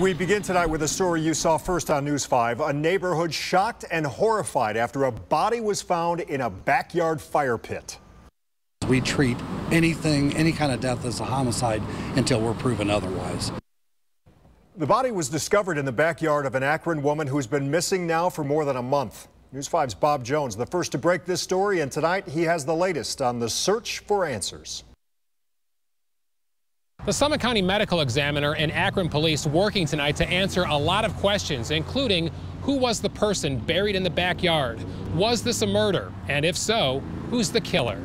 We begin tonight with a story you saw first on News 5. A neighborhood shocked and horrified after a body was found in a backyard fire pit. We treat anything, any kind of death as a homicide until we're proven otherwise. The body was discovered in the backyard of an Akron woman who's been missing now for more than a month. News 5's Bob Jones, the first to break this story, and tonight he has the latest on the search for answers. The Summit County Medical Examiner and Akron Police working tonight to answer a lot of questions, including who was the person buried in the backyard? Was this a murder? And if so, who's the killer?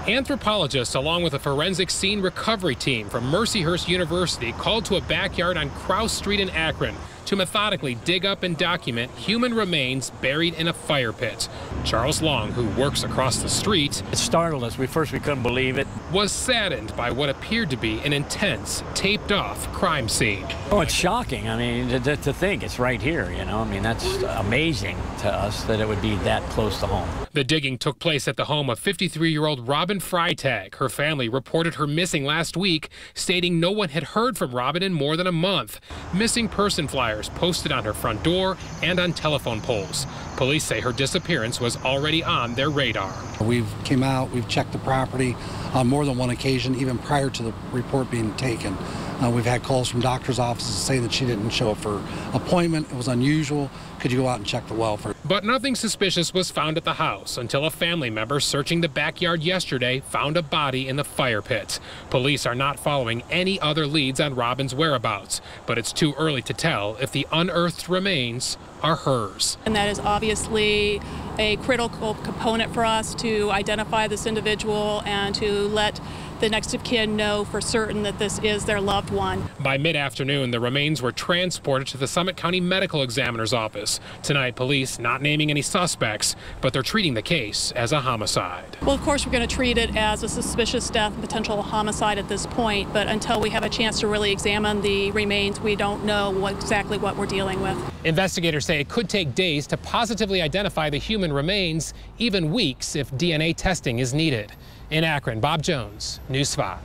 Anthropologists, along with a forensic scene recovery team from Mercyhurst University, called to a backyard on Krause Street in Akron to methodically dig up and document human remains buried in a fire pit. Charles Long, who works across the street, it startled us. We couldn't believe it. Was saddened by what appeared to be an intense, taped-off crime scene. Oh, it's shocking. I mean, to think it's right here, you know. I mean, that's amazing to us that it would be that close to home. The digging took place at the home of 53-year-old Robin Freitag. Her family reported her missing last week, stating no one had heard from Robin in more than a month. Missing person flyers posted on her front door and on telephone poles. Police say her disappearance was already on their radar. We've came out, we've checked the property on more than one occasion, even prior to the report being taken. We've had calls from doctors' offices saying that she didn't show up for appointment. It was unusual. Could you go out and check the welfare? But nothing suspicious was found at the house until a family member searching the backyard yesterday found a body in the fire pit. Police are not following any other leads on Robin's whereabouts, but it's too early to tell if the unearthed remains are hers. And that is obviously a critical component for us to identify this individual and to let the next of kin know for certain that this is their loved one. By mid-afternoon, the remains were transported to the Summit County Medical Examiner's office. Tonight, police not naming any suspects, but they're treating the case as a homicide. Well, of course, we're going to treat it as a suspicious death, potential homicide at this point, but until we have a chance to really examine the remains, we don't know exactly what we're dealing with. Investigators say it could take days to positively identify the human remains, even weeks if DNA testing is needed. In Akron, Bob Jones, News 5.